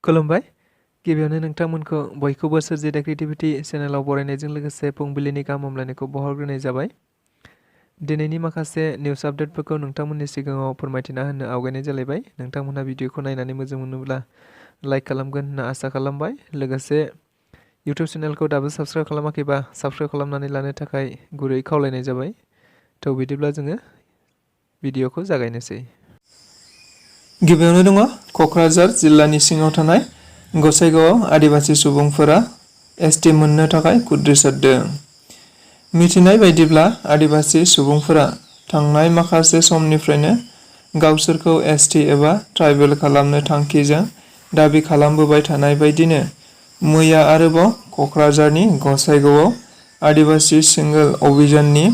खुलुमबाय। गिबियावनो नोंथांमोनखौ बयखौबो सोरजिदा क्रिएटिभिटि चेनेलाव बरायनायजों लोगोसे फुंबिलिनि गाहाम हामलायनायखौ बावहरग्रोनाय जाबाय। दिनैनि माखासे निउस आपडेटफोरखौ नोंथांमोननि सिगाङाव फोरमायथिना होनो आवगायनाय जालायबाय। नोंथांमोनहा भिडिअखौ नायनानै मोजां मोनोब्ला लाइक खालामगोन होनना आसा खालामबाय। लोगोसे इउटिउब चेनेलखौ दाबो साबस्क्राइब खालामाखैबा साबस्क्राइब खालामनानै लानो थाखाय गुरै खावलायनाय जाबाय। थ' बिदिब्ला जोङो भिडिअखौ जागायनोसै। गिबियावनो दङ क'क्राझार जिल्लानि सिङाव थानाय गसाइगावआव आदिबासि सुबुंफोरा एसटि मोननो थाखाय खुद्रिसारदों। मिथिनाय बायदिब्ला आदिबासि सुबुंफोरा थांनाय माखासे समनिफ्रायनो गावसोरखौ एसटि एबा ट्राइबेल खालामनो थांखिजों दाबि खालामबोबाय थानाय बायदिनो मैया आरोबाव क'क्राझारनि गसाइगावआव आदिबासि सिंगोल अभियाननि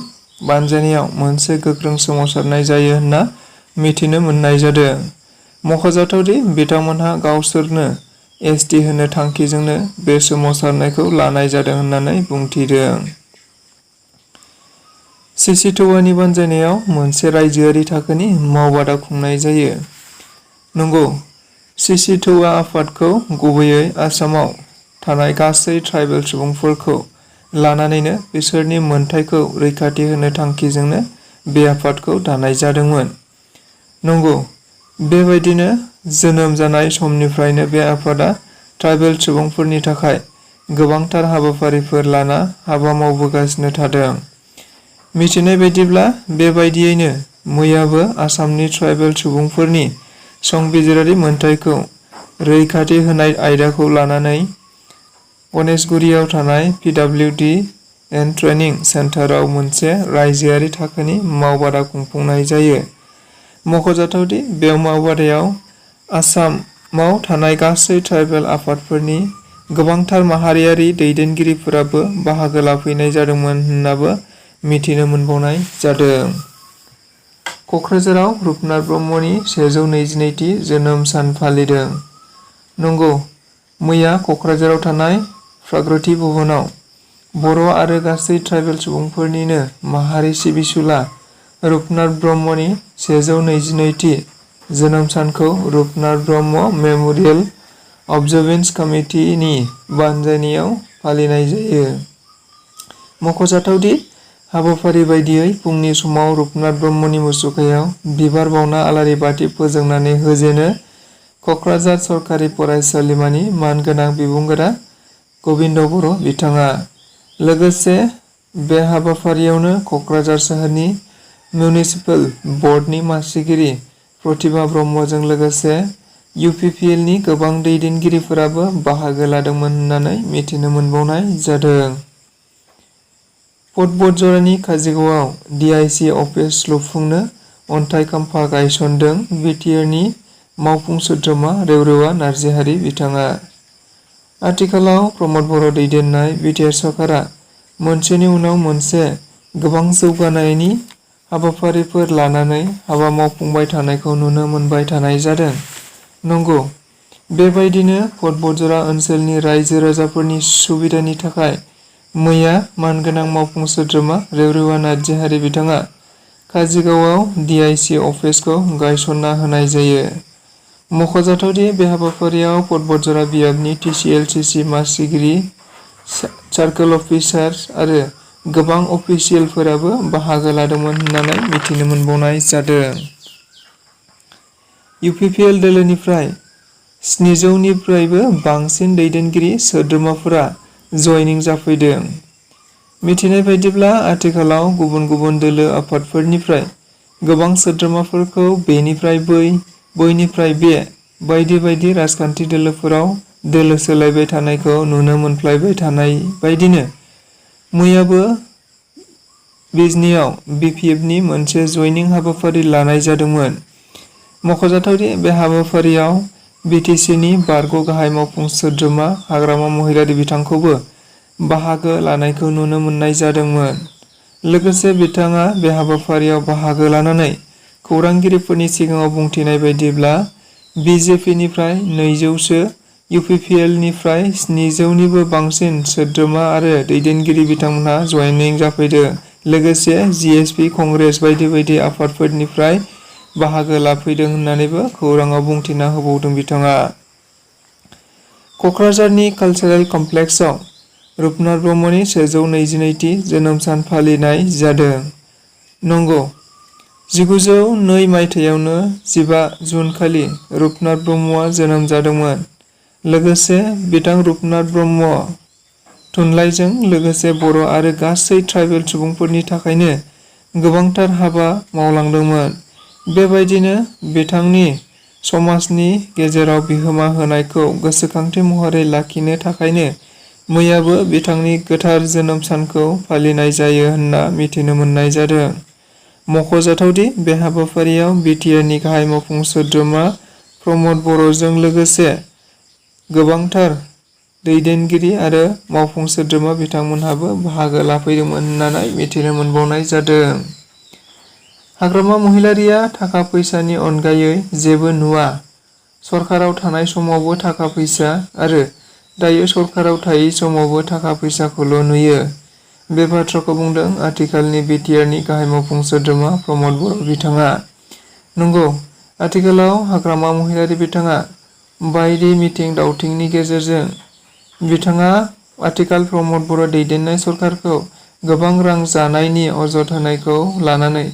बानजायनायाव मोनसे गोख्रों सोमावसारनाय जायो होनना मिथिनो मोननाय जादों। मख'जाथावदि बिथांमोनहा गावसोरनो एसटि होनो थांखिजोंनो बे सोमावसारनायखौ लानाय जादों होननानै बुंथिदों। सिसिटौवानि बानजायनायाव मोनसे रायजोआरि थाखोनि मावबादा खुंनाय जायो। नंगौ, सिसिटौवा आफादखौ गुबैयै आसामाव थानाय गासै ट्राइबेल सुबुंफोरखौ लानानैनो बिसोरनि मोनथायखौ रैखाथि होनो थांखिजोंनो बे आफादखौ दानाय जादोंमोन। नंगौ, बेबायदिनो जोनोम जानाय समनिफ्रायनो बे आफादा ट्राइबेल सुबुंफोरनि थाखाय गोबांथार हाबाफारिफोर लाना हाबा मावबोगासिनो थादों। मिथिनाय बायदिब्ला बेबायदियैनो मैयाबो आसामनि ट्राइबेल सुबुंफोरनि संबिजिरारि मोनथायखौ रैखाथि होनाय आयदाखौ लानानै गणेशगुरियाव थानाय पिडब्लिउडि एन्ड ट्रेनिं सेन्टाराव मोनसे रायजोआरि थाखोनि मावबादा खुंफुंनाय जायो। मख'जाथावदि बे मावबादायाव आसामाव थानाय गासै ट्राइबेल आफादफोरनि गोबांथार माहारियारि दैदेनगिरिफोराबो बाहागो लाफैनाय जादोंमोन होननाबो मिथिनो मोनबावनाय जादों। क'क्राझाराव रुपनाथ ब्रह्मनि 122थि जोनोम सान फालिदों। नंगौ, मैया क'क्राझाराव थानाय प्रागज्य'ति भवनाव बर' आरो गासै ट्राइबेल सुबुंफोरनिनो माहारि सिबिसुला रुपनाथ ब्रह्मनि 122थि जोनोम सानखौ रुपनाथ ब्रह्म मेम'रियेल अबजारभेन्स कमिटिनि बानजायनायाव फालिनाय जायो। मख'जाथावदि हाबाफारि बायदियै फुंनि समाव रुपनाथ ब्रह्मनि मुसुखायाव बिबार बावना आलारि बाथि फोजोंनानै होजेनो क'क्राझार सरकारि फरायसालिमानि मानगोनां बिबुंगोरा गबिन्द बर' बिथाङा। लोगोसे बे हाबाफारियावनो क'क्राझार सोहोरनि मिउनिसिपेल बर्डनि मासिगिरि प्रतिभा ब्रह्मजों लोगोसे इउपिपिएलनि गोबां दैदेनगिरिफोराबो बाहागो लादोंमोन होननानै मिथिनो मोनबावनाय जादों। पदबतजरानि काजिगावआव डिआइसि अफिस लुफुंनो अन्थाइ खाम्फा गायसनदों बिटिआरनि मावफुं सोद्रोमा रेवरेवा नार्जिहारि बिथाङा। आथिखालाव प्रमद बर' दैदेननाय बिटिआर सरकारा मोनसेनि उनाव मोनसे गोबां जौगानायनि हाबाफारिफोर लानानै हाबा मावफुंबाय थानायखौ नुनो मोनबाय थानाय जादों। नंगौ, बेबायदिनो पदबतजरा ओनसोलनि रायजो राजाफोरनि सुबिदानि थाखाय मैया मानगोनां मावफुं सोद्रोमा रेवरेवा नार्जिहारि बिथाङा काजिगावआव डिआइसि अफिसखौ गायसनना होनाय जायो। मख'जाथावदि बे हाबाफारियाव पदबतजरा बियाबनि टिसिएलसिसि मासिगिरि सार्कोल अफिसार आरो गोबां अफिसियेलफोराबो बाहागो लादोंमोन होननानै मिथिनो मोनबावनाय जादों। इउपिपिएल दोलोनिफ्राय 700निफ्रायबो बांसिन दैदेनगिरि सोद्रोमाफोरा जयनिं जाफैदों। मिथिनाय बायदिब्ला आथिखालाव गुबुन गुबुन दोलो आफादफोरनिफ्राय गोबां सोद्रोमाफोरखौ बेनिफ्राय बै, बैनिफ्राय बे बायदि बायदि राजखान्थि दोलोफोराव दोलो सोलायबाय थानायखौ नुनो मोनफ्लायबाय थानाय बायदिनो मैयाबो बिजनीआव बिपिएफनि मोनसे जयनिं हाबाफारि लानाय जादोंमोन। मख'जाथावदि बे हाबाफारियाव बिटिसिनि बारग' गाहाय मावफुं सोद्रोमा हाग्रामा महिलारि बिथांखौबो बाहागो लानायखौ नुनो मोननाय जादोंमोन। लोगोसे बिथाङा बे हाबाफारियाव बाहागो लानानै खौरांगिरिफोरनि सिगाङाव बुंथिनाय बायदिब्ला बिजेपिनिफ्राय 200सो, इउपिपिएलनिफ्राय 700निबो बांसिन सोद्रोमा आरो दैदेनगिरि बिथांमोनहा जयनिं जाफैदों। लोगोसे जिएसपि, कंग्रेस बायदि बायदि आफादफोरनिफ्राय बाहागो लाफैदों होननानैबो खौराङाव बुंथिना होबावदों बिथाङा। क'क्राझारनि कालचारेल कमप्लेक्सआव रुपनाथ ब्रह्मनि 122थि जोनोम सान फालिनाय जादों। नंगौ, 1902 मायथाइयावनो 15 जुन खालि रुपनाथ ब्रह्मआ जोनोम जादोंमोन। लोगोसे बिथां रुपनाथ ब्रह्म थुनलाइजों लोगोसे बर' आरो गासै ट्राइबेल सुबुंफोरनि थाखायनो गोबांथार हाबा मावलांदोंमोन। बेबायदिनो बिथांनि समाजनि गेजेराव बिहोमा होनायखौ गोसोखांथि महरै लाखिनो थाखायनो मैयाबो बिथांनि गोथार जोनोम सानखौ फालिनाय जायो होनना मिथिनो मोननाय जादों। मख'जाथावदि बे हाबाफारियाव बिटिआरनि गाहाय मावफुं सोद्रोमा प्रमद बर'जों लोगोसे गोबांथार दैदेनगिरि आरो मावफुं सोद्रोमा बिथांमोनहाबो बाहागो लाफैदोंमोन होननानै मिथिनो मोनबावनाय जादों। हाग्रामा महिलारिया थाखा फैसानि अनगायै जेबो नुवा। सरकाराव थानाय समावबो थाखा फैसा आरो दायो सरकाराव थायै समावबो थाखा फैसाखौल' नुयो। बे बाथ्राखौ बुंदों आथिखालनि बिटिआरनि गाहाय मावफुं सोद्रोमा प्रमद बर' बिथाङा। नंगौ, आथिखालाव हाग्रामा महिलारि बिथाङा बायदि मिथिं दावथिंनि गेजेरजों बिथाङा आथिखाल प्रमद बर' दैदेननाय सरकारखौ गोबां रां जानायनि अजद होनायखौ लानानै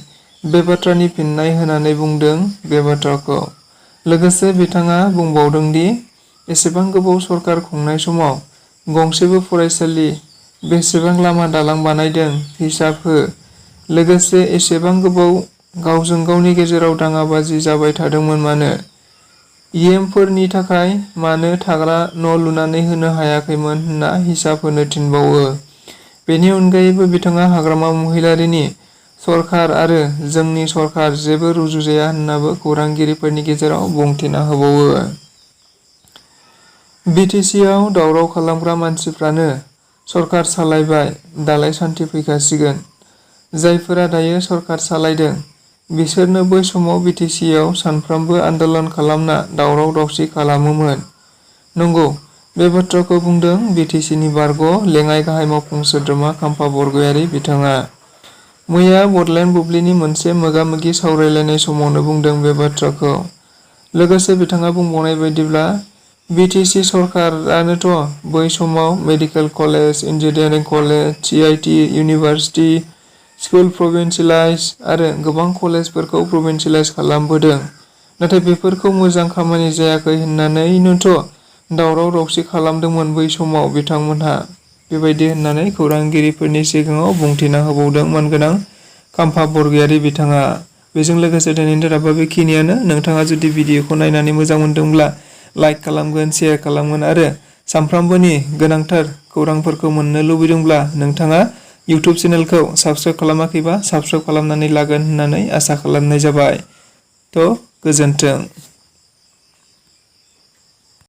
बे बाथ्रानि फिननाय होनानै बुंदों बे बाथ्राखौ। लोगोसे बिथाङा बुंबावदों दि एसेबां गोबाव सरकार खुंनाय समाव गंसेबो फरायसालि, बेसेबां लामा दालां बानायदों हिसाब हो। लोगोसे एसेबां गोबाव गावजों गावनि गेजेराव दाङाबाजि जाबाय थादोंमोन मानो? इएमफोरनि थाखाय मानो थाग्रा न' लुनानै होनो हायाखैमोन होनना हिसाब होनो थिनबावो। बेनि अनगायैबो बिथाङा हाग्रामा महिलारिनि सरकार आरो जोंनि सरकार जेबो रुजुजाया होननाबो खौरांगिरिफोरनि गेजेराव बुंथिना होबावो। बिटिसिआव दावराव खालामग्रा मानसिफ्रानो सरकार सालायबाय दालाय सान्थि फैखासिगोन। जायफोरा दायो सरकार सालायदों बिसोरनो बै समाव बिटिसिआव सानफ्रामबो आन्दलन खालामना दावराव दावसि खालामोमोन। नंगौ, बे बाथ्राखौ बुंदों बिटिसिनि बारग' लेङाइ गाहाय मावफुं सोद्रोमा खाम्फा बरग'यारि बिथाङा। मैया बडलेण्ड बुब्लिनि मोनसे मोगा-मोगि सावरायलायनाय समावनो बुंदों बे बाथ्राखौ। लोगोसे बिथाङा बुंबावनाय बायदिब्ला बिटिसि सरकारानोथ' बै समाव medical college, engineering college, CIT university, school provincialise आरो गोबां कलेजफोरखौ प्रभिन्सियेलाइज खालामबोदों। नाथाय बेफोरखौ मोजां खामानि जायाखै होननानैनोथ' दावराव दावसि खालामदोंमोन बै समाव बिथांमोनहा। बेबायदि होननानै खौरांगिरिफोरनि सिगाङाव बुंथिना होबावदों मानगोनां खाम्फा बरग'यारि बिथाङा। बेजों लोगोसे दिनैनि रादाबा बेखिनियानो। नोंथाङा जुदि भिडिअखौ नायनानै मोजां मोनदोंब्ला लाइक खालामगोन, शेयार खालामगोन आरो सानफ्रामबोनि गोनांथार खौरांफोरखौ मोननो लुबैदोंब्ला नोंथाङा इउटुब चेनेलखौ साबस्क्राइब खालामाखैबा साबस्क्राइब खालामनानै लागोन होननानै आसा खालामनाय जाबाय। थ' गोजोन्थों।